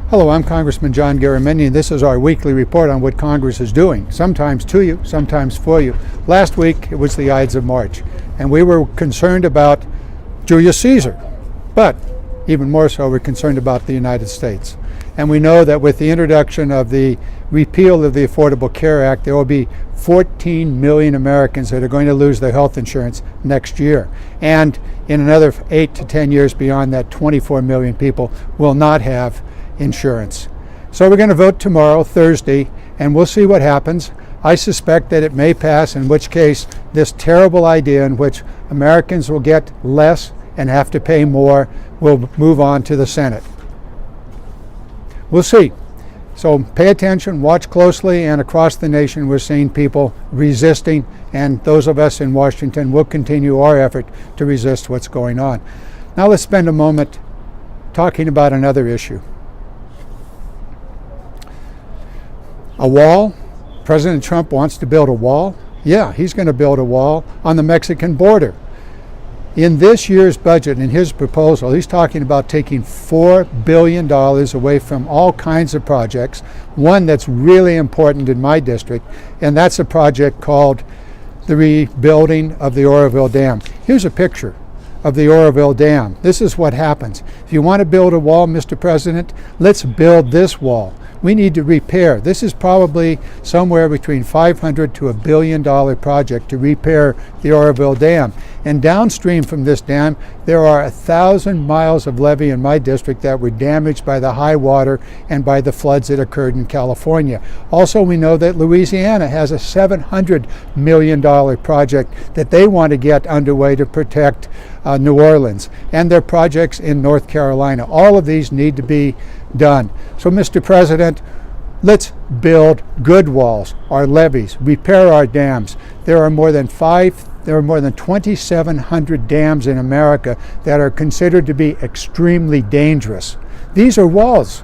Hello, I'm Congressman John Garamendi, and this is our weekly report on what Congress is doing, sometimes to you, sometimes for you. Last week, it was the Ides of March, and we were concerned about Julius Caesar, but even more so, we're concerned about the United States. And we know that with the introduction of the repeal of the Affordable Care Act, there will be 14 million Americans that are going to lose their health insurance next year. And in another 8 to 10 years beyond that, 24 million people will not have insurance. So we're going to vote tomorrow, Thursday, and we'll see what happens. I suspect that it may pass, in which case this terrible idea in which Americans will get less and have to pay more will move on to the Senate. We'll see. So pay attention, watch closely, and across the nation we're seeing people resisting, and those of us in Washington will continue our effort to resist what's going on. Now let's spend a moment talking about another issue. A wall. President Trump wants to build a wall. Yeah, he's going to build a wall on the Mexican border. In this year's budget, in his proposal, he's talking about taking $4 billion away from all kinds of projects. One that's really important in my district, and that's a project called the rebuilding of the Oroville Dam. Here's a picture of the Oroville Dam. This is what happens. If you want to build a wall, Mr. President, let's build this wall. We need to repair. This is probably somewhere between $500 to $1 billion project to repair the Oroville Dam. And downstream from this dam, there are 1,000 miles of levee in my district that were damaged by the high water and by the floods that occurred in California. Also, we know that Louisiana has a $700 million project that they want to get underway to protect New Orleans, and their projects in North Carolina. All of these need to be done. So, Mr. President, let's build good walls, our levees, repair our dams. There are more than 2,700 dams in America that are considered to be extremely dangerous. These are walls.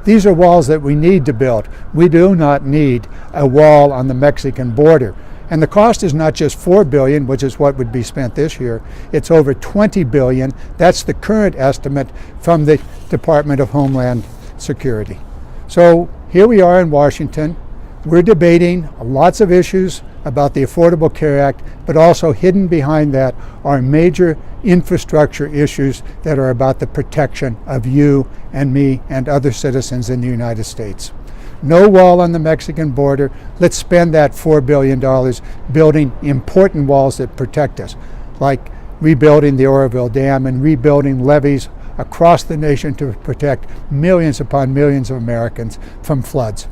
These are walls that we need to build. We do not need a wall on the Mexican border. And the cost is not just $4 billion, which is what would be spent this year. It's over $20 billion. That's the current estimate from the Department of Homeland Security. So here we are in Washington. We're debating lots of issues about the Affordable Care Act, but also hidden behind that are major infrastructure issues that are about the protection of you and me and other citizens in the United States. No wall on the Mexican border. Let's spend that $4 billion building important walls that protect us, like rebuilding the Oroville Dam and rebuilding levees across the nation to protect millions upon millions of Americans from floods.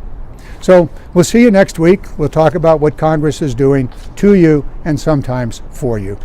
So we'll see you next week. We'll talk about what Congress is doing to you and sometimes for you.